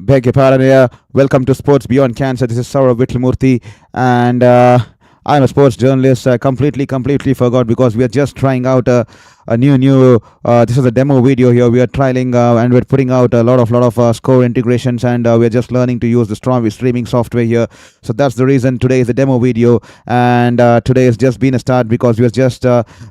Beg your pardon here. Welcome to Sports Beyond Cancer. This is Saurav Vitlamurthy, and I'm a sports journalist. I completely forgot because we are just trying out a new. This is a demo video here. We are trialing and we're putting out a lot of score integrations, and we're just learning to use the strong streaming software here. So that's the reason today is a demo video, and today has just been a start because we have just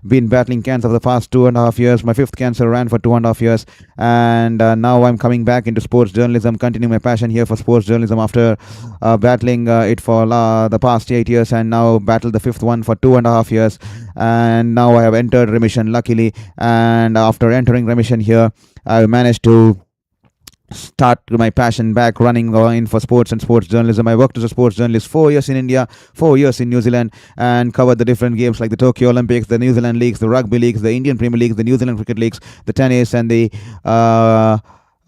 been battling cancer for the past 2.5 years. My fifth cancer ran for 2.5 years, and now I'm coming back into sports journalism, continuing my passion here for sports journalism after battling it for the past 8 years, and now battled the fifth one for 2.5 years, and now I have entered remission luckily. And after entering remission here, I managed to start my passion back running in for sports and sports journalism. I worked as a sports journalist 4 years in India, 4 years in New Zealand, and covered the different games like the Tokyo Olympics, the New Zealand leagues, the rugby leagues, the Indian Premier Leagues, the New Zealand cricket leagues, the tennis, and the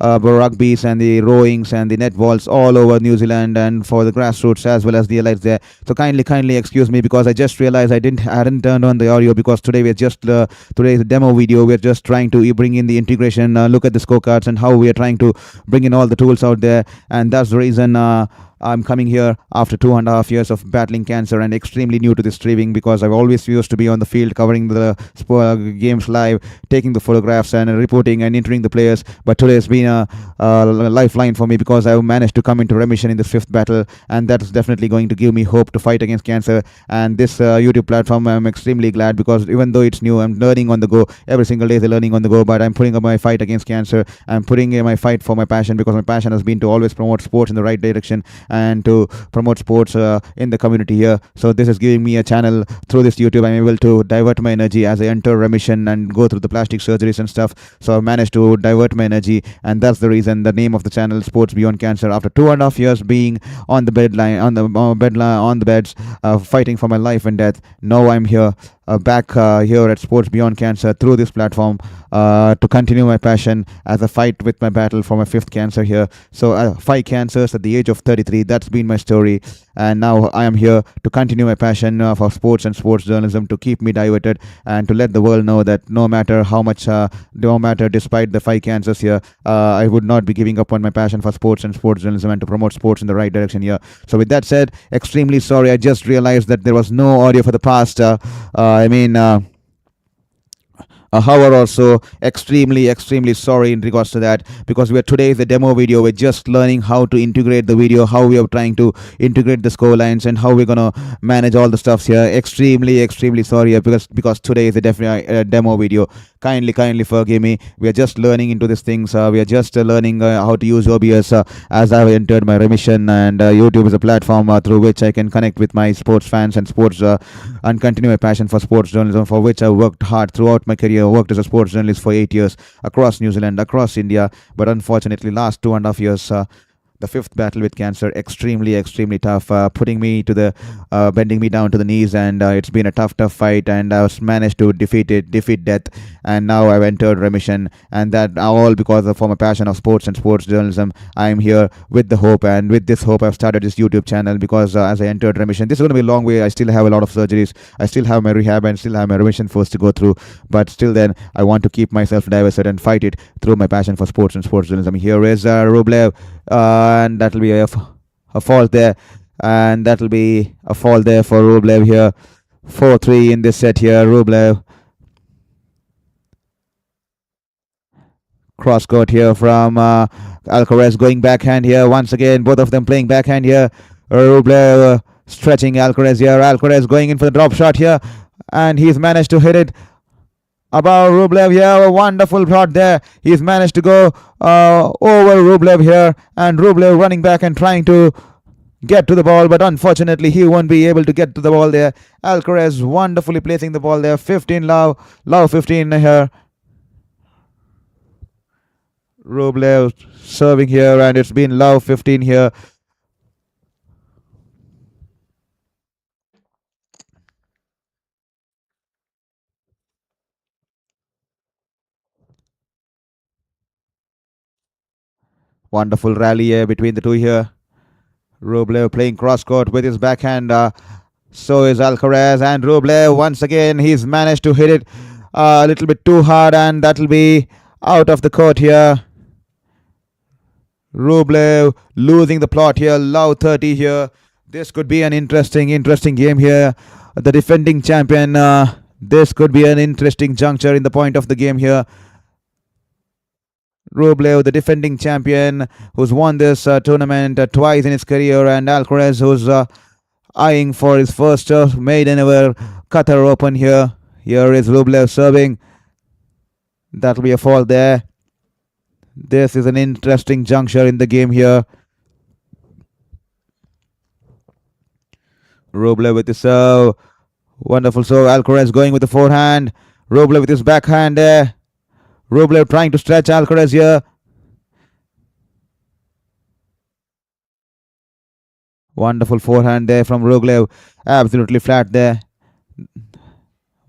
rugbies and the rowings and the netballs all over New Zealand, and for the grassroots as well as the elites there. So kindly excuse me because I just realized I hadn't turned on the audio because today we're just today's demo video. We're just trying to bring in the integration, look at the scorecards and how we are trying to bring in all the tools out there, and that's the reason. I'm coming here after 2.5 years of battling cancer and extremely new to this streaming because I've always used to be on the field covering the games live, taking the photographs and reporting and entering the players. But today has been a lifeline for me because I've managed to come into remission in this fifth battle, and that's definitely going to give me hope to fight against cancer. And this YouTube platform, I'm extremely glad because even though it's new, I'm learning on the go. Every single day, they're learning on the go, but I'm putting up my fight against cancer. I'm putting in my fight for my passion because my passion has been to always promote sports in the right direction and to promote sports in the community here. So this is giving me a channel through this YouTube. I'm able to divert my energy as I enter remission and go through the plastic surgeries and stuff. So I've managed to divert my energy, and that's the reason the name of the channel Sports Beyond Cancer. After 2.5 years being on the on the beds, fighting for my life and death, now I'm here. Back here at Sports Beyond Cancer through this platform to continue my passion as a fight with my battle for my fifth cancer here. So 5 cancers at the age of 33, that's been my story, and now I am here to continue my passion for sports and sports journalism, to keep me diverted and to let the world know that no matter how much, no matter despite the 5 cancers here, I would not be giving up on my passion for sports and sports journalism and to promote sports in the right direction here. So with that said, extremely sorry, I just realized that there was no audio for the past a hour or so. Extremely sorry in regards to that because today is a demo video. We're just learning how to integrate the video, how we are trying to integrate the score lines, and how we're gonna manage all the stuffs here. Extremely sorry here because today is a definitely a demo video. Kindly forgive me. We are just learning into these things. We are just learning how to use OBS as I've entered my remission, and YouTube is a platform through which I can connect with my sports fans and sports and continue my passion for sports journalism, for which I worked hard throughout my career. Worked as a sports journalist for 8 years across New Zealand, across India, but unfortunately last 2.5 years, the fifth battle with cancer, extremely tough, putting me to the bending me down to the knees, and it's been a tough fight, and I was managed to defeat death, and now I've entered remission, and that all because of for my passion of sports and sports journalism. I'm here with the hope, and with this hope I've started this YouTube channel because as I entered remission, this is going to be a long way. I still have a lot of surgeries, I still have my rehab, and still have my remission first to go through, but still then I want to keep myself diverted and fight it through my passion for sports and sports journalism. Here is Rublev, and that'll be a fault there, and that'll be a fault there for Rublev here. 4-3 in this set here. Rublev cross court here from Alcaraz, going backhand here once again. Both of them playing backhand here. Rublev stretching Alcaraz here. Alcaraz going in for the drop shot here, and he's managed to hit it above Rublev here. A wonderful shot there. He's managed to go over Rublev here, and Rublev running back and trying to get to the ball, but unfortunately he won't be able to get to the ball there. Alcaraz wonderfully placing the ball there. 15 love 15 here. Rublev serving here, and it's been love 15 here. Wonderful rally here between the two here. Rublev playing cross court with his backhand. So is Alcaraz, and Rublev once again he's managed to hit it a little bit too hard, and that'll be out of the court here. Rublev losing the plot here. Love 30 here. This could be an interesting game here. The defending champion. This could be an interesting juncture in the point of the game here. Rublev, the defending champion, who's won this tournament twice in his career, and Alcaraz, who's eyeing for his first maiden ever Qatar Open here. Here is Rublev serving. That'll be a fault there. This is an interesting juncture in the game here. Rublev with his serve. Wonderful serve. Alcaraz going with the forehand. Rublev with his backhand there. Rublev trying to stretch Alcaraz here. Wonderful forehand there from Rublev. Absolutely flat there.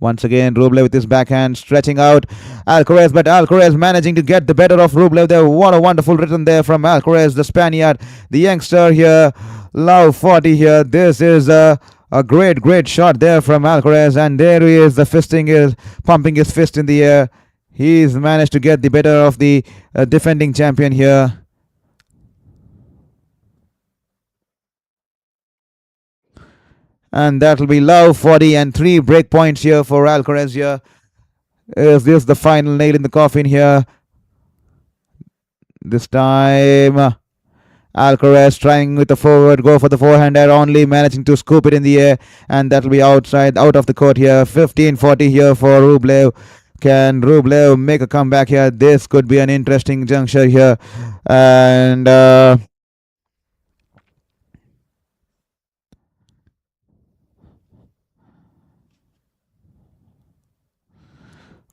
Once again, Rublev with his backhand stretching out Alcaraz, but Alcaraz managing to get the better of Rublev there. What a wonderful return there from Alcaraz, the Spaniard, the youngster here. Love 40 here. This is a great shot there from Alcaraz, and there he is. The fisting is pumping his fist in the air. He's managed to get the better of the defending champion here. And that will be love 40 and 3 break points here for Alcaraz here. Is this the final nail in the coffin here? This time Alcaraz trying with the forward, go for the forehand there, only managing to scoop it in the air, and that will be out of the court here. 15-40 here for Rublev. Can Rublev make a comeback here? This could be an interesting juncture here. And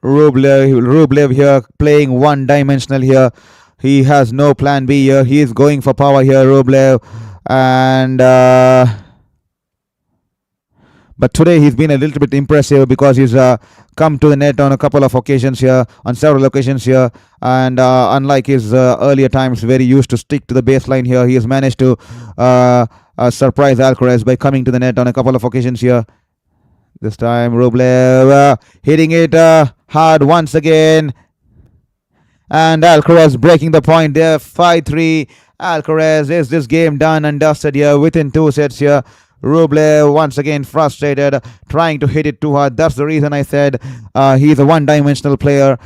Rublev here playing one-dimensional here. He has no plan B here. He is going for power here, Rublev. And but today he's been a little bit impressive because he's come to the net on a couple of occasions here, on several occasions here. And unlike his earlier times where he used to stick to the baseline here, he has managed to surprise Alcaraz by coming to the net on a couple of occasions here. This time Rublev hitting it hard once again. And Alcaraz breaking the point there. 5-3. Alcaraz, is this game done and dusted here within 2 sets here? Rublev once again frustrated, trying to hit it too hard. That's the reason I said he's a one-dimensional player.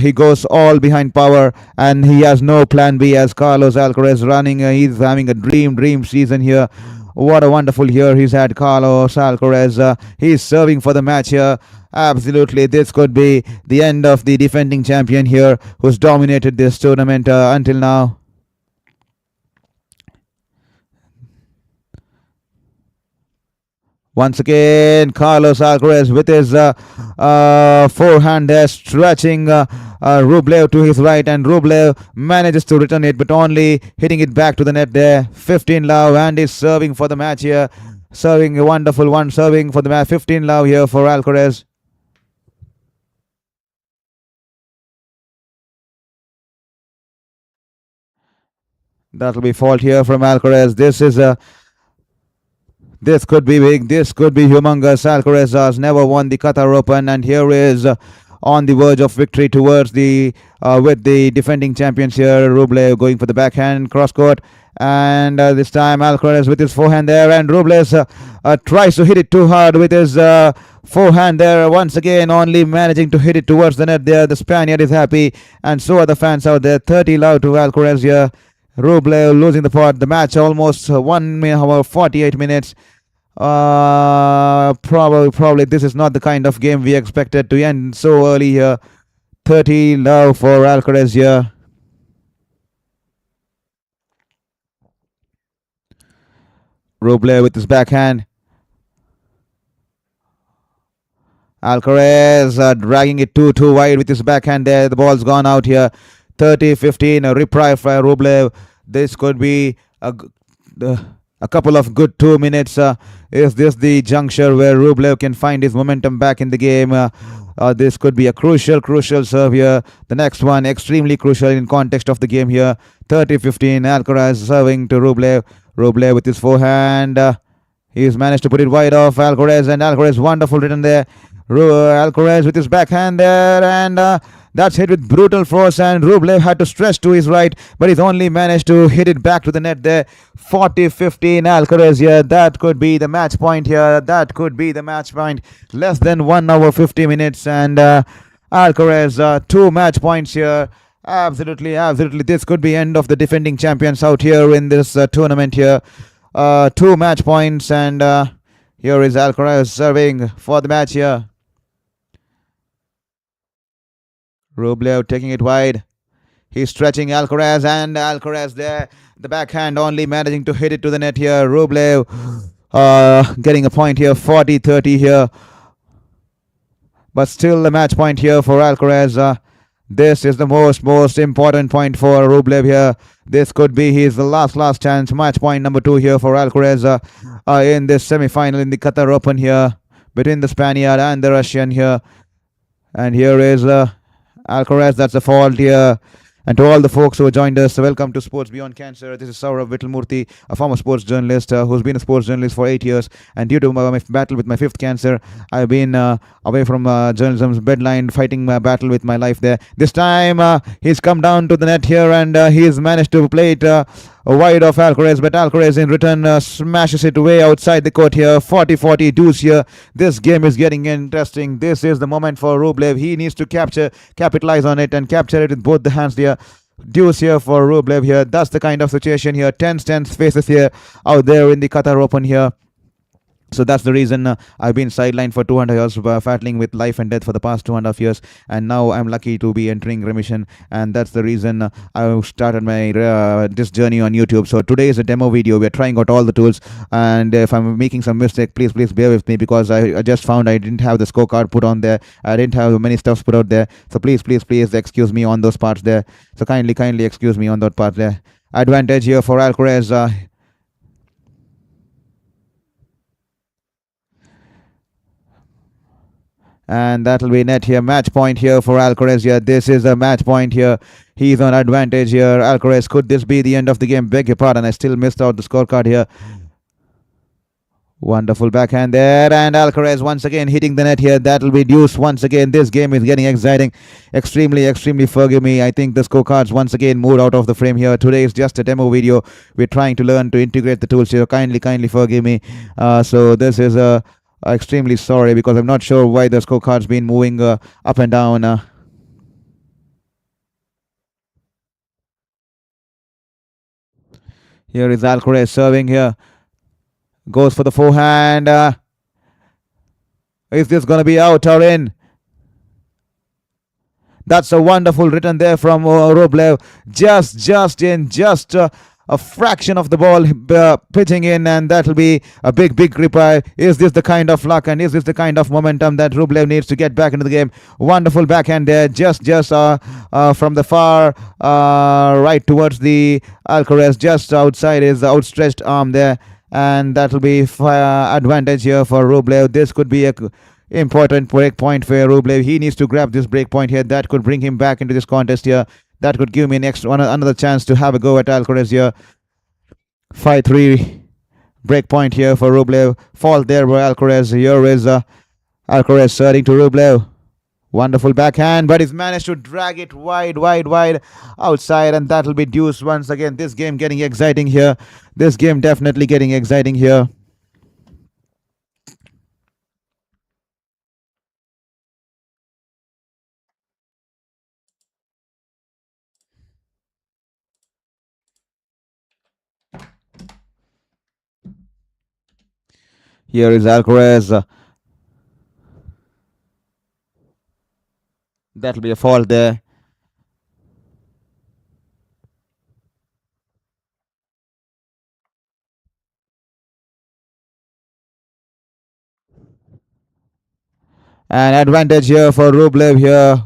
He goes all behind power, and he has no plan B as Carlos Alcaraz running. He's having a dream season here. What a wonderful year he's had, Carlos Alcaraz. He's serving for the match here. Absolutely, this could be the end of the defending champion here, who's dominated this tournament until now. Once again, Carlos Alcaraz with his forehand there, stretching Rublev to his right, and Rublev manages to return it, but only hitting it back to the net there. 15 love, and is serving for the match here. Serving a wonderful one, serving for the match. 15 love here for Alcaraz. That'll be fault here from Alcaraz. This could be big. This could be humongous. Alcaraz has never won the Qatar Open, and here is on the verge of victory towards the with the defending champions here. Rublev going for the backhand cross court, and this time Alcaraz with his forehand there, and Rublev tries to hit it too hard with his forehand there. Once again, only managing to hit it towards the net there. The Spaniard is happy, and so are the fans out there. 30 love to Alcaraz here. Rublev losing the pot. The match almost 1 hour 48 minutes. Probably this is not the kind of game we expected to end so early here. 30 love for Alcaraz here. Rublev with his backhand. Alcaraz dragging it too wide with his backhand there. The ball's gone out here. 30-15, a reprieve for Rublev. This could be a couple of good 2 minutes. Is this the juncture where Rublev can find his momentum back in the game? This could be a crucial serve here. The next one extremely crucial in context of the game here. 30-15, Alcaraz serving to Rublev. Rublev with his forehand. He's managed to put it wide off Alcaraz, and Alcaraz wonderful return there. Alcaraz with his backhand there, and That's hit with brutal force, and Rublev had to stretch to his right, but he's only managed to hit it back to the net there. 40-15 Alcaraz here. That could be the match point here. That could be the match point. Less than 1 hour 50 minutes, and Alcaraz 2 match points here. Absolutely, absolutely. This could be end of the defending champions out here in this tournament here. 2 match points, and here is Alcaraz serving for the match here. Rublev taking it wide. He's stretching Alcaraz, and Alcaraz there. The backhand only managing to hit it to the net here. Rublev getting a point here, 40-30 here. But still a match point here for Alcaraz. This is the most important point for Rublev here. This could be his last chance. Match point number 2 here for Alcaraz in this semi-final in the Qatar Open here between the Spaniard and the Russian here. And here is Alcaraz. That's a fault here. And to all the folks who joined us, welcome to Sports Beyond Cancer. This is Saurav Vittalmurthy, a former sports journalist who's been a sports journalist for 8 years. And due to my battle with my 5th cancer, I've been away from journalism's bedline, fighting my battle with my life there. This time, he's come down to the net here, and he's managed to play it wide of Alcaraz, but Alcaraz in return smashes it way outside the court here. 40-40 deuce here. This game is getting interesting. This is the moment for Rublev. He needs to capitalize on it and capture it with both the hands here. Deuce here for Rublev here. That's the kind of situation here. Tense faces here out there in the Qatar Open here. So that's the reason I've been sidelined for 200 years, battling with life and death for the past 2.5 years, and now I'm lucky to be entering remission, and that's the reason I started my this journey on YouTube. So today is a demo video. We're trying out all the tools, and if I'm making some mistake, please bear with me, because I just found I didn't have the scorecard put on there. I didn't have many stuffs put out there. So please excuse me on those parts there. So kindly excuse me on that part there. Advantage here for Alcaraz. And that'll be net here. Match point here for Alcaraz here. This is a match point here. He's on advantage here. Alcaraz, could this be the end of the game? Beg your pardon, I still missed out the scorecard here. Wonderful backhand there, and Alcaraz once again hitting the net here. That'll be deuce once again. This game is getting exciting. Extremely forgive me. I think the scorecards once again moved out of the frame here. Today is just a demo video. We're trying to learn to integrate the tools here. Kindly forgive me. So this is a extremely sorry, because I'm not sure why the scorecard's been moving up and down. Here is Alcaraz serving here. Goes for the forehand. Is this going to be out or in? That's a wonderful return there from Rublev. Just in, a fraction of the ball pitching in, and that'll be a big reply. Is this the kind of luck, and is this the kind of momentum that Rublev needs to get back into the game? Wonderful backhand there, just from the far right towards the Alcaraz, just outside his outstretched arm there, and that'll be advantage here for Rublev. This could be a important break point for Rublev. He needs to grab this break point here. That could bring him back into this contest here. That could give me another chance to have a go at Alcaraz here. 5-3 break point here for Rublev. Fault there by Alcaraz. Here is Alcaraz serving to Rublev. Wonderful backhand, but he's managed to drag it wide outside, and that'll be deuce once again. This game getting exciting here. This game definitely getting exciting here. Here is Alcaraz. That'll be a fault there. An advantage here for Rublev here.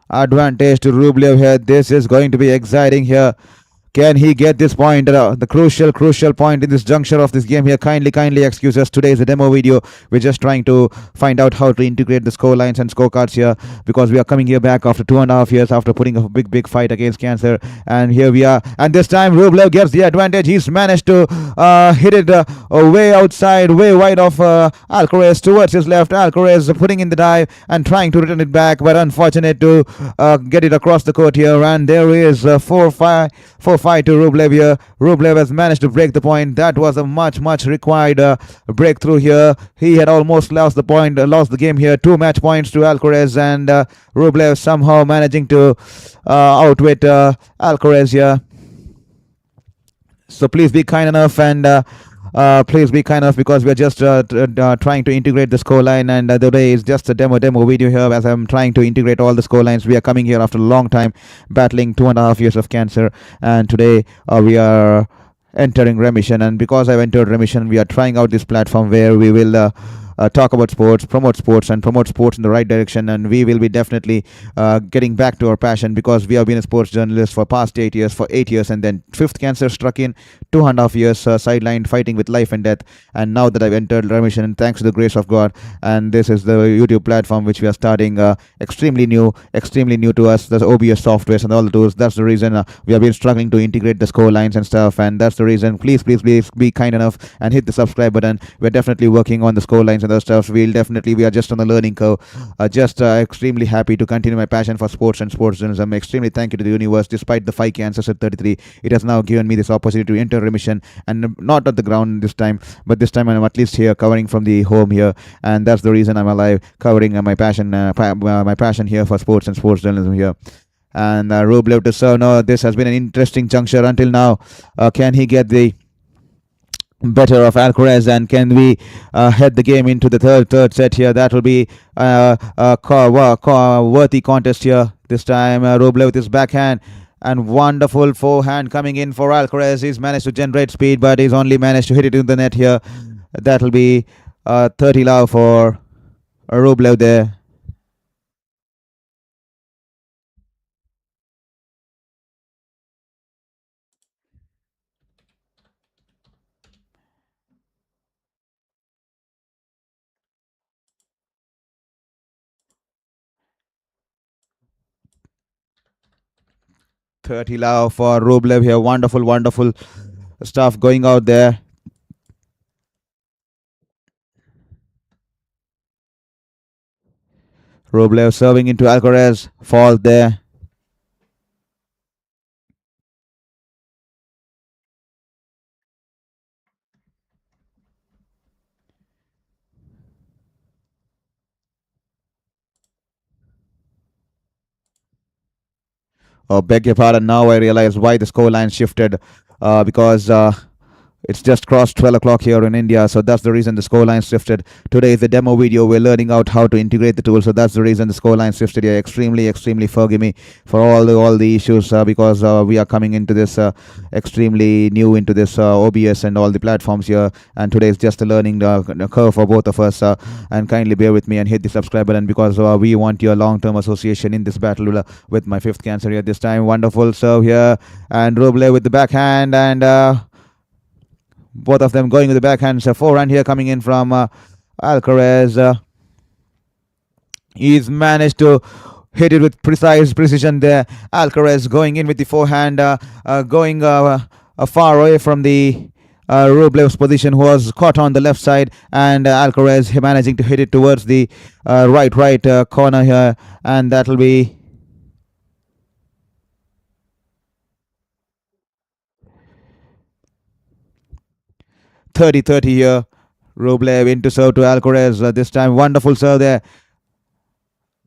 Advantage to Rublev here. This is going to be exciting here. Can he get this point? The crucial point in this juncture of this game here. Kindly excuse us. Today is a demo video. We're just trying to find out how to integrate the score lines and scorecards here, because we are coming here back after 2.5 years after putting a big fight against cancer. And here we are. And this time Rublev gets the advantage. He's managed to hit it way outside, way wide of Alcaraz towards his left. Alcaraz putting in the dive and trying to return it back, but unfortunate to get it across the court here. And there is 4-5 to Rublev here. Rublev has managed to break the point. That was a much required breakthrough here. He had almost lost the game here. 2 match points to Alcaraz, and Rublev somehow managing to outwit Alcaraz here. So please be kind enough, and please be kind enough, because we are just trying to integrate the score line, and today is just a demo video here as I'm trying to integrate all the score lines. We are coming here after a long time battling 2.5 years of cancer, and today we are entering remission. And because I've entered remission, we are trying out this platform where we will talk about sports, promote sports, and promote sports in the right direction. And we will be definitely getting back to our passion, because we have been a sports journalist for past 8 years, and then 5th cancer struck in, 2.5 years sidelined, fighting with life and death. And now that I've entered remission, and thanks to the grace of God, and this is the YouTube platform which we are starting, extremely new to us, the OBS softwares and all the tools. That's the reason we have been struggling to integrate the score lines and stuff, and that's the reason. Please be kind enough and hit the subscribe button. We're definitely working on the score lines and those stuff. We are just on the learning curve. Just extremely happy to continue my passion for sports and sports journalism. Extremely thank you to the universe. Despite the 5 cancers at 33, it has now given me this opportunity to enter remission, and not at the ground this time, but this time I'm at least here covering from the home here, and that's the reason I'm alive, covering my passion here for sports and sports journalism here. And Rublev to serve. No, this has been an interesting juncture until now. Can he get the better of Alcaraz, and can we head the game into the third set here? That will be a worthy contest here. This time Rublev with his backhand, and wonderful forehand coming in for Alcaraz. He's managed to generate speed, but he's only managed to hit it in the net here. That will be 30 love for Rublev there. $30 love for Rublev here. Wonderful stuff going out there. Rublev serving into Alcaraz. Fall there. Oh, beg your pardon. Now I realize why the score line shifted. Because it's just crossed 12 o'clock here in India, so that's the reason the score line shifted. Today is the demo video. We're learning out how to integrate the tool, so that's the reason the score line shifted here. Extremely forgive me for all the issues, because we are coming into this extremely new into this OBS and all the platforms here, and today is just a learning curve for both of us. And kindly bear with me and hit the subscribe button, because we want your long-term association in this battle with my 5th cancer here. This time, wonderful serve here, and Rublev with the backhand, and both of them going with the backhand. So forehand here coming in from Alcaraz. He's managed to hit it with precise precision there. Alcaraz going in with the forehand, going far away from the Rublev's position, who was caught on the left side, and Alcaraz managing to hit it towards the right corner here, and that will be 30-30 here. Rublev into serve to Alcaraz. This time, wonderful serve there.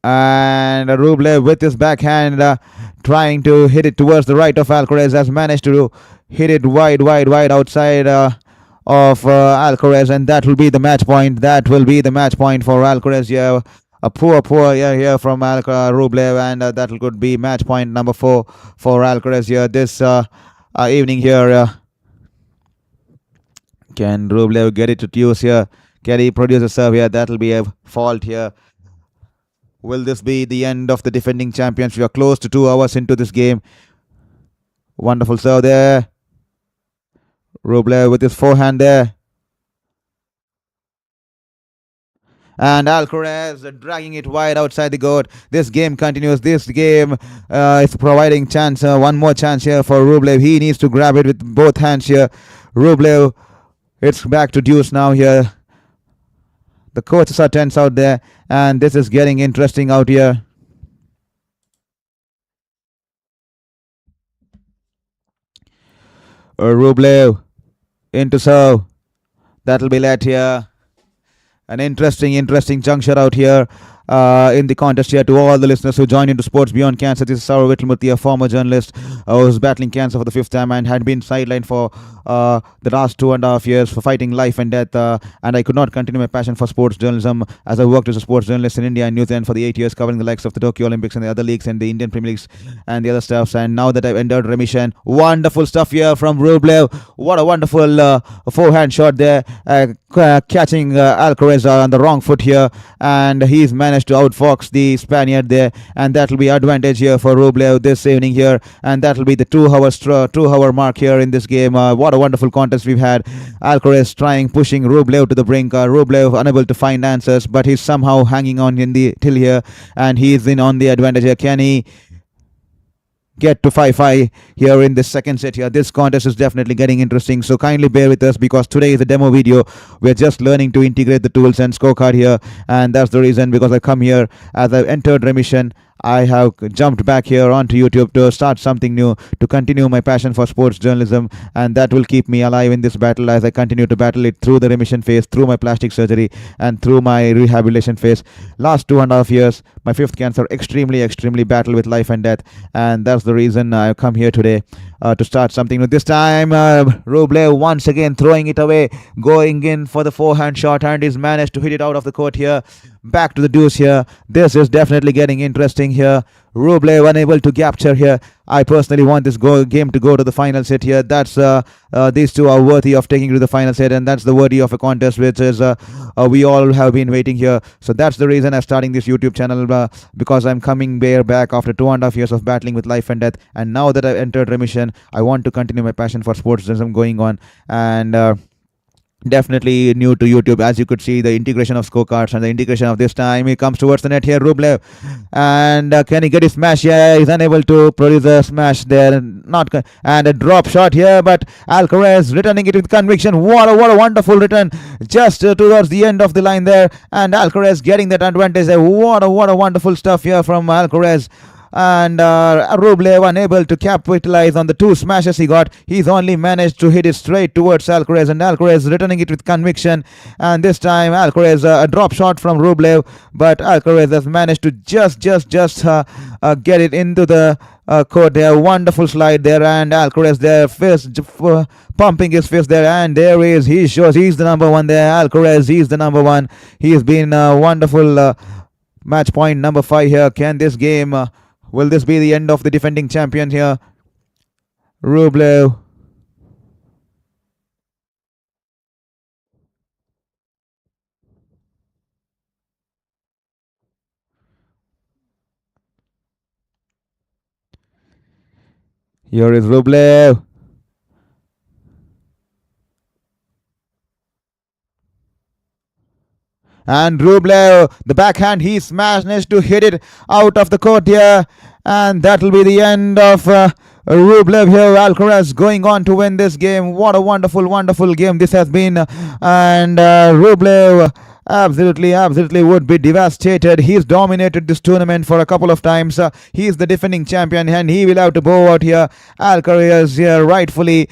And Rublev with his backhand trying to hit it towards the right of Alcaraz, has managed to hit it wide outside of Alcaraz, and that will be the match point. That will be the match point for Alcaraz here. A poor here from Rublev, and that could be match point number 4 for Alcaraz here this evening here. Can Rublev get it to use here? Can he produce a serve here? That will be a fault here. Will this be the end of the defending champions? We are close to 2 hours into this game. Wonderful serve there. Rublev with his forehand there. And Alcaraz dragging it wide outside the court. This game continues. This game is providing chance. One more chance here for Rublev. He needs to grab it with both hands here. Rublev, it's back to deuce now here. The coaches are tense out there, and this is getting interesting out here. Rublev into serve. That'll be let here. An interesting juncture out here in the contest here. To all the listeners who joined into Sports Beyond Cancer, this is Saurav Vitlamurthy, a former journalist who was battling cancer for the 5th time and had been sidelined for the last 2.5 years for fighting life and death. And I could not continue my passion for sports journalism as I worked as a sports journalist in India and New Zealand for the 8 years, covering the likes of the Tokyo Olympics and the other leagues and the Indian Premier Leagues and the other stuffs. And now that I've entered remission, wonderful stuff here from Rublev. What a wonderful forehand shot there, catching Alcaraz on the wrong foot here, and he's managed to outfox the Spaniard there, and that will be advantage here for Rublev this evening here, and that will be the 2-hour mark here in this game. What a wonderful contest we've had. Alcaraz pushing Rublev to the brink. Rublev unable to find answers, but he's somehow hanging on in the till here, and he's in on the advantage here. Can he get to 5-5 here in this second set here? This contest is definitely getting interesting, so kindly bear with us because today is a demo video. We're just learning to integrate the tools and scorecard here, and that's the reason, because I come here as I've entered remission. I have jumped back here onto YouTube to start something new, to continue my passion for sports journalism, and that will keep me alive in this battle as I continue to battle it through the remission phase, through my plastic surgery, and through my rehabilitation phase. Last 2.5 years, my 5th cancer, extremely battle with life and death, and that's the reason I come here today to start something new. This time, Rublev once again throwing it away, going in for the forehand shot, and he's managed to hit it out of the court here. Back to the deuce here. This is definitely getting interesting here. Rublev unable to capture here. I personally want this game to go to the final set here. That's these two are worthy of taking to the final set, and that's the worthy of a contest which is we all have been waiting here. So that's the reason I'm starting this YouTube channel, because I'm coming back after 2.5 years of battling with life and death, and now that I've entered remission, I want to continue my passion for sports journalism going on, and definitely new to YouTube. As you could see, the integration of scorecards and the integration of this time, he comes towards the net here, Rublev, and can he get his smash? Yeah, he's unable to produce a smash there, and a drop shot here, but Alcaraz returning it with conviction. What a wonderful return just towards the end of the line there, and Alcaraz getting that advantage there. What a wonderful stuff here from Alcaraz. And Rublev unable to capitalize on the 2 smashes he got. He's only managed to hit it straight towards Alcaraz, and Alcaraz returning it with conviction. And this time Alcaraz a drop shot from Rublev, but Alcaraz has managed to just get it into the court there. Wonderful slide there, and Alcaraz there pumping his fist there, and there is, he shows he's the number one there. Alcaraz, he's the number one. He's been wonderful. Match point number 5 here. Can this game will this be the end of the defending champion here? Rublev. Here is Rublev. And Rublev, the backhand, he managed to hit it out of the court here. And that will be the end of Rublev here. Alcaraz going on to win this game. What a wonderful game this has been. And Rublev absolutely would be devastated. He's dominated this tournament for a couple of times. He's the defending champion, and he will have to bow out here. Alcaraz here rightfully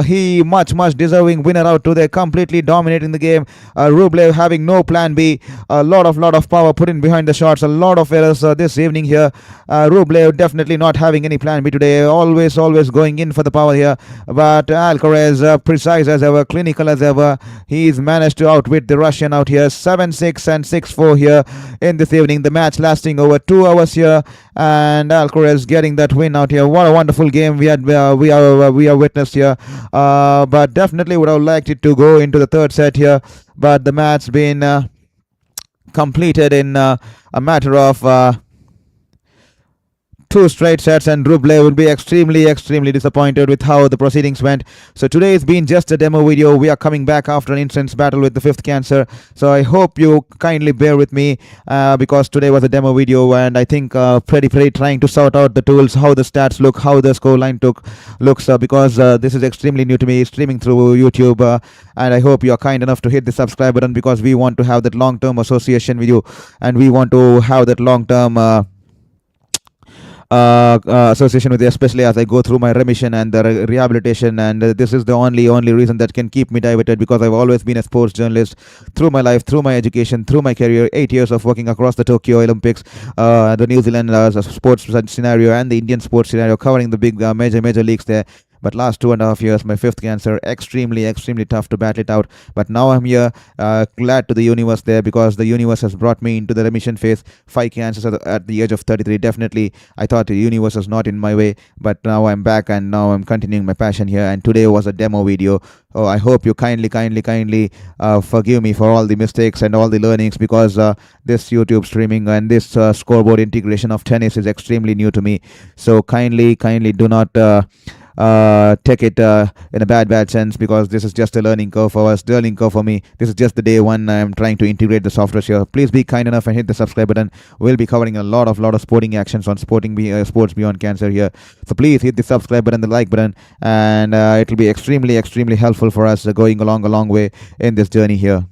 he much deserving winner out today, completely dominating the game. Rublev having no plan B, a lot of power put in behind the shots, a lot of errors this evening here. Rublev definitely not having any plan B today, always going in for the power here, but Alcaraz precise as ever, clinical as ever. He's managed to outwit the Russian out here, 7-6 and 6-4 here in this evening. The match lasting over 2 hours here, and Alcaraz getting that win out here. What a wonderful game we have witnessed here. But definitely would have liked it to go into the third set here, but the match been completed in a matter of two straight sets, and Rublev will be extremely disappointed with how the proceedings went. So today has been just a demo video. We are coming back after an intense battle with the fifth cancer. So I hope you kindly bear with me because today was a demo video, and I think pretty trying to sort out the tools, how the stats look, how the scoreline looks, because this is extremely new to me, streaming through YouTube, and I hope you are kind enough to hit the subscribe button because we want to have that long-term association with you, and we want to have that long-term association with you, especially as I go through my remission and the rehabilitation. And this is the only reason that can keep me diverted, because I've always been a sports journalist through my life, through my education, through my career. 8 years of working across the Tokyo Olympics, the New Zealand sports scenario, and the Indian sports scenario, covering the big major leagues there. But last 2.5 years, my fifth cancer, extremely tough to battle it out. But now I'm here, glad to the universe there, because the universe has brought me into the remission phase. 5 cancers at the age of 33. Definitely, I thought the universe was not in my way, but now I'm back, and now I'm continuing my passion here. And today was a demo video. Oh, I hope you kindly forgive me for all the mistakes and all the learnings, because this YouTube streaming and this scoreboard integration of tennis is extremely new to me. So kindly do not take it in a bad sense, because this is just a learning curve for us, learning curve for me. This is just the day one I'm trying to integrate the software here. Please be kind enough and hit the subscribe button. We'll be covering a lot of sporting actions on sports beyond cancer here. So please hit the subscribe button, the like button, and it will be extremely helpful for us going along a long way in this journey here.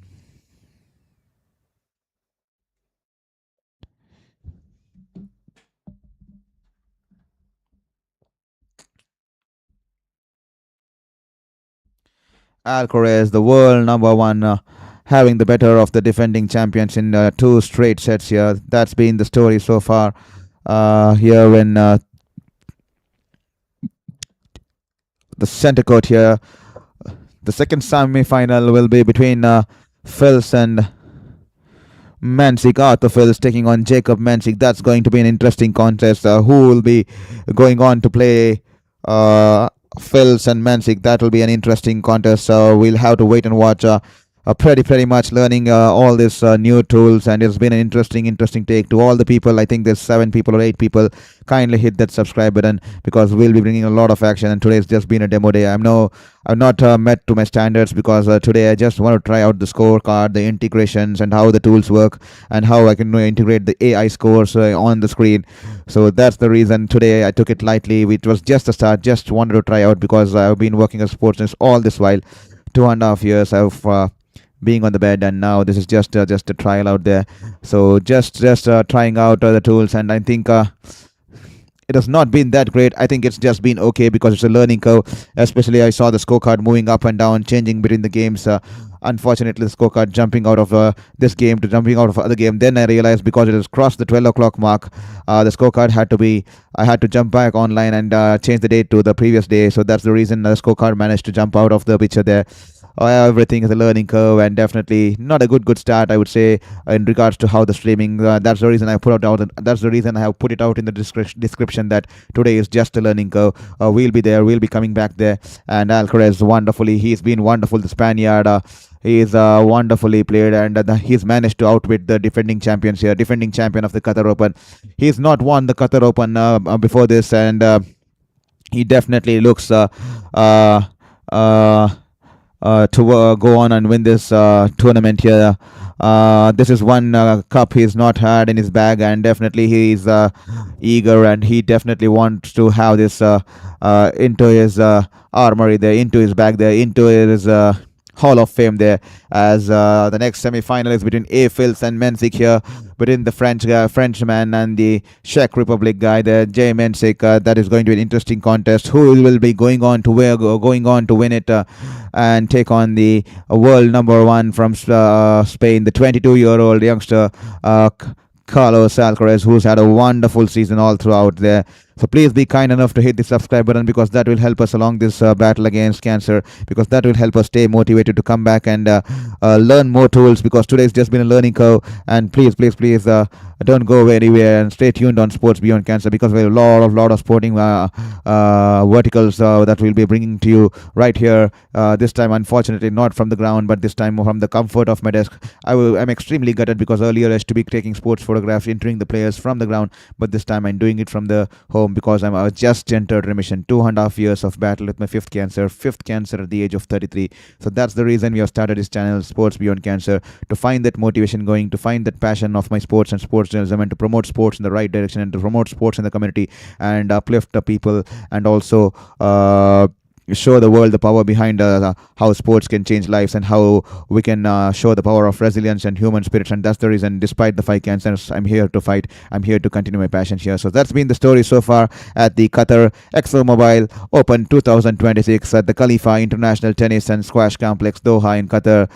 Alcaraz, the world number one, having the better of the defending champions in two straight sets here. That's been the story so far here when the center court here. The second semi-final will be between Fils and Mansik. Arthur Fils taking on Jacob Mansik. That's going to be an interesting contest. Who will be going on to play Fils and Mansik? That will be an interesting contest. So we'll have to wait and watch. Pretty much learning all these new tools, and it's been an interesting take to all the people. I think there's 7 people or 8 people. Kindly hit that subscribe button, because we'll be bringing a lot of action, and today's just been a demo day. I've not met to my standards, because today I just want to try out the scorecard, the integrations, and how the tools work, and how I can integrate the AI scores on the screen. So that's the reason today I took it lightly. It was just a start, just wanted to try out, because I've been working as a sportsness all this while, 2.5 years of being on the bed, and now this is just a trial out there. So just trying out the tools, and I think it has not been that great. I think it's just been okay, because it's a learning curve. Especially I saw the scorecard moving up and down, changing between the games. Unfortunately, the scorecard jumping out of this game to jumping out of other game. Then I realized, because it has crossed the 12 o'clock mark, the scorecard I had to jump back online and change the date to the previous day. So that's the reason the scorecard managed to jump out of the picture there. Everything is a learning curve, and definitely not a good start, I would say, in regards to how the streaming. That's the reason I put it out. That's the reason I have put it out in the description that today is just a learning curve. We'll be there. We'll be coming back there. And Alcaraz, he's been wonderful. The Spaniard. He's wonderfully played, and he's managed to outwit the defending champions here, defending champion of the Qatar Open. He's not won the Qatar Open before this, and he definitely looks to go on and win this tournament here. This is one cup he's not had in his bag, and definitely he's eager, and he definitely wants to have this into his armory there, into his bag there, into his Hall of Fame there, as the next semi-final is between Fils and Mansik here, between the Frenchman and the Czech Republic guy there, Jay Mansik. That is going to be an interesting contest. Who will be going on to win it and take on the world number one from Spain, the 22-year-old youngster Carlos Alcaraz, who's had a wonderful season all throughout there. So please be kind enough to hit the subscribe button, because that will help us along this battle against cancer, because that will help us stay motivated to come back and learn more tools, because today's just been a learning curve. And please, don't go anywhere and stay tuned on Sports Beyond Cancer, because we have a lot of sporting verticals that we'll be bringing to you right here. This time, unfortunately, not from the ground, but this time from the comfort of my desk. I'm extremely gutted, because earlier I used to be taking sports photographs, entering the players from the ground, but this time I'm doing it from the home, because I just entered remission. 2.5 years of battle with my fifth cancer at the age of 33. So that's the reason we have started this channel, Sports Beyond Cancer, to find that motivation going, to find that passion of my sports and sports journalism, and to promote sports in the right direction, and to promote sports in the community, and uplift the people, and also show the world the power behind how sports can change lives, and how we can show the power of resilience and human spirits. And that's the reason, despite the 5 cancers, I'm here to fight. I'm here to continue my passion here. So that's been the story so far at the Qatar ExmoMobil Open 2026 at the Khalifa International Tennis and Squash Complex, Doha in Qatar.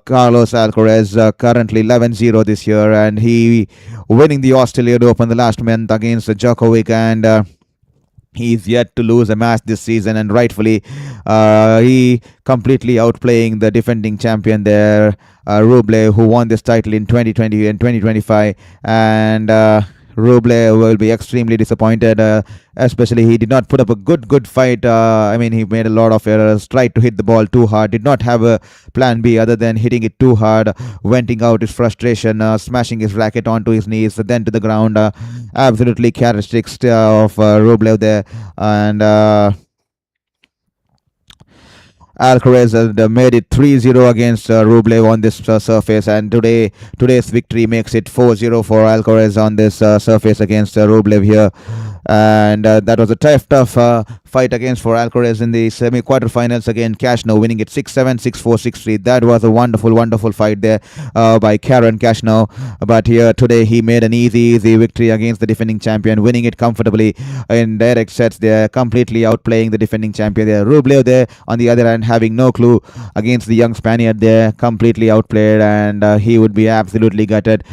Carlos Alcaraz currently 11-0 this year, and he winning the Australian Open the last month against Djokovic, and he's yet to lose a match this season, and rightfully, he completely outplaying the defending champion there, Rublev, who won this title in 2020 and 2025. And Rublev will be extremely disappointed, especially he did not put up a good fight. I mean, he made a lot of errors, tried to hit the ball too hard, did not have a plan B other than hitting it too hard, venting out his frustration, smashing his racket onto his knees, then to the ground. Absolutely characteristics of Rublev there. And Alcaraz made it 3-0 against Rublev on this surface, and today's victory makes it 4-0 for Alcaraz on this surface against Rublev here. And that was a tough fight against for Alcaraz in the semi-quarterfinals. Again, Cashnow winning it 6-7, 6-4, 6-3. That was a wonderful fight there by Karen Cashnow. But here today he made an easy victory against the defending champion, winning it comfortably in direct sets there, completely outplaying the defending champion there. Rublev there, on the other hand, having no clue against the young Spaniard there, completely outplayed, and he would be absolutely gutted.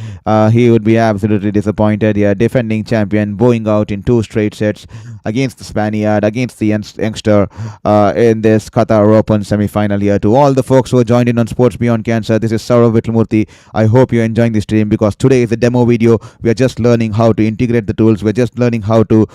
He would be absolutely disappointed. Yeah, defending champion bowing out in 2 straight sets against the Spaniard, against the youngster in this Qatar Open semi-final here. To all the folks who are joined in on Sports Beyond Cancer, this is Saurav Vitlamurthy. I hope you're enjoying the stream, because today is a demo video. We are just learning how to integrate the tools. We're just learning how to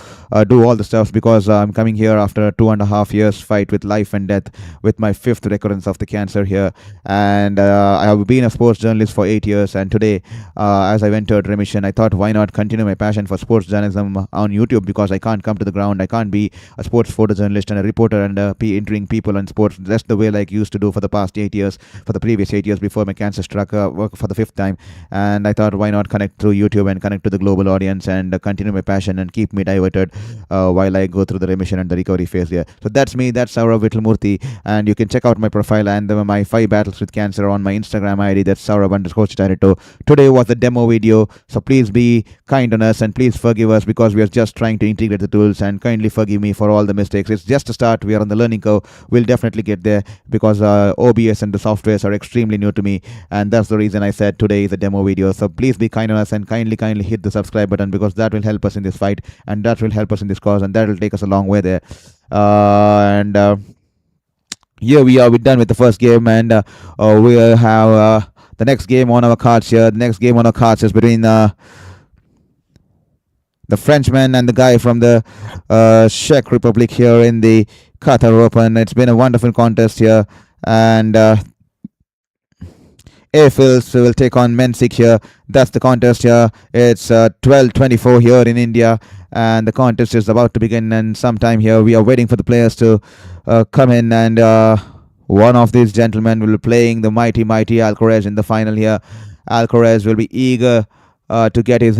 do all the stuff, because I'm coming here after a 2.5 years fight with life and death, with my 5th recurrence of the cancer here. And I have been a sports journalist for 8 years, and today, as I entered remission, I thought, why not continue my passion for sports journalism on YouTube, because I can't come to the ground. I can't be a sports photojournalist and a reporter and interviewing people on sports just the way like I used to do for the past 8 years, for the previous 8 years before my cancer struck for the 5th time. And I thought, why not connect through YouTube and connect to the global audience, and continue my passion and keep me diverted while I go through the remission and the recovery phase here. So that's me, that's Saurav Vitlamurthy, and you can check out my profile and my 5 battles with cancer on my Instagram ID, that's Saurav_Chitarato. Today was a demo video, so please be kind on us and please forgive us, because we are just trying to integrate the tools, and kindly forgive me for all the mistakes. It's just a start. We are on the learning curve. We'll definitely get there, because OBS and the softwares are extremely new to me, and that's the reason I said today is a demo video. So please be kind on us, and kindly hit the subscribe button, because that will help us in this fight, and that will help us in this cause, and that will take us a long way there. And here we are, we're done with the first game, and we'll have the next game on our cards here. The next game on our cards is between the Frenchman and the guy from the Czech Republic here in the Qatar Open. It's been a wonderful contest here, and Aphils will take on Mensik here. That's the contest here. It's 12:24 here in India, and the contest is about to begin. And sometime here, we are waiting for the players to come in, and one of these gentlemen will be playing the mighty Alcaraz in the final here. Alcaraz will be eager to get his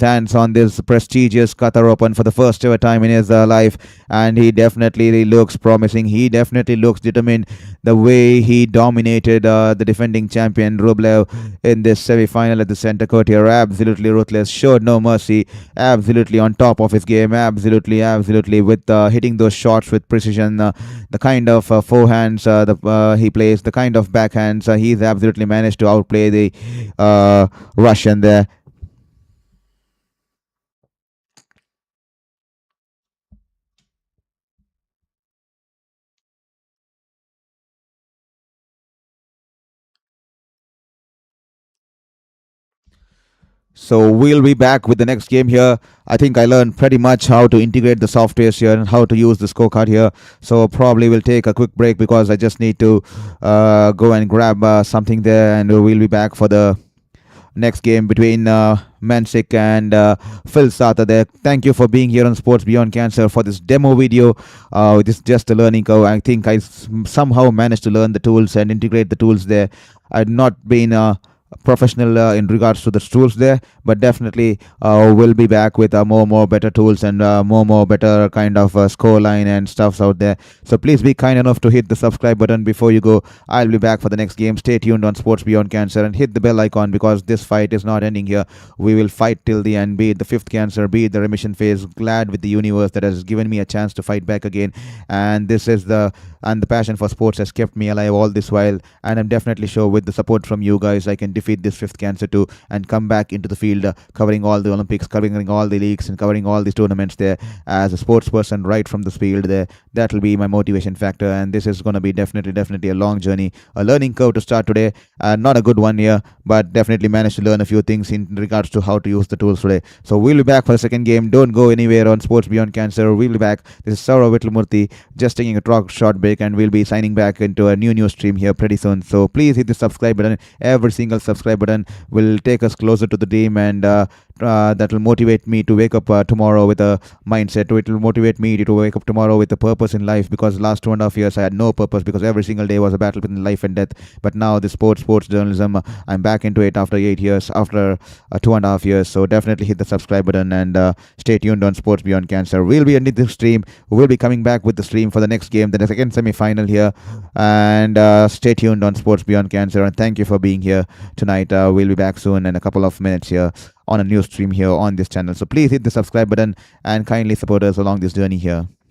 hands on this prestigious Qatar Open for the first ever time in his life, and he definitely looks promising. He definitely looks determined. The way he dominated the defending champion Rublev in this semi-final at the center court here, absolutely ruthless, showed no mercy, absolutely on top of his game, absolutely with hitting those shots with precision, the kind of forehands he plays, the kind of backhands, he's absolutely managed to outplay the Russian there. So we'll be back with the next game here. I think I learned pretty much how to integrate the softwares here and how to use the scorecard here. So probably we'll take a quick break because I just need to go and grab something there, and we'll be back for the next game between Mansik and Phil Sata there. Thank you for being here on Sports Beyond Cancer for this demo video. This is just a learning curve. I think somehow managed to learn the tools and integrate the tools there. I've not been professional in regards to the tools there, but definitely we'll be back with more better tools and more better kind of score line and stuffs out there. So please be kind enough to hit the subscribe button before you go. I'll be back for the next game. Stay tuned on Sports Beyond Cancer and hit the bell icon because this fight is not ending here. We will fight till the end, be it the fifth cancer, be it the remission phase. Glad with the universe that has given me a chance to fight back again, and this is the passion for sports has kept me alive all this while, and I'm definitely sure with the support from you guys I can defeat this fifth cancer too and come back into the field, covering all the Olympics, covering all the leagues and covering all these tournaments there as a sports person right from the field there. That will be my motivation factor, and this is going to be definitely a long journey, a learning curve to start today. Not a good one here, but definitely managed to learn a few things in regards to how to use the tools today. So we'll be back for the second game. Don't go anywhere on Sports Beyond Cancer. We'll be back. This is Saurav Vitlamurthy just taking a short break, and we'll be signing back into a new stream here pretty soon. So please hit the subscribe button. Every single subscribe button will take us closer to the dream, and that will motivate me to wake up tomorrow with a mindset. It will motivate me to wake up tomorrow with a purpose in life, because last 2.5 years I had no purpose because every single day was a battle between life and death. But now the sports journalism, I'm back into it after 8 years, after 2.5 years. So definitely hit the subscribe button and stay tuned on Sports Beyond Cancer. We'll be ending the stream. We'll be coming back with the stream for the next game, the second semi-final here, and stay tuned on Sports Beyond Cancer. And thank you for being here tonight. We'll be back soon in a couple of minutes here on a new stream here on this channel. So please hit the subscribe button and kindly support us along this journey here.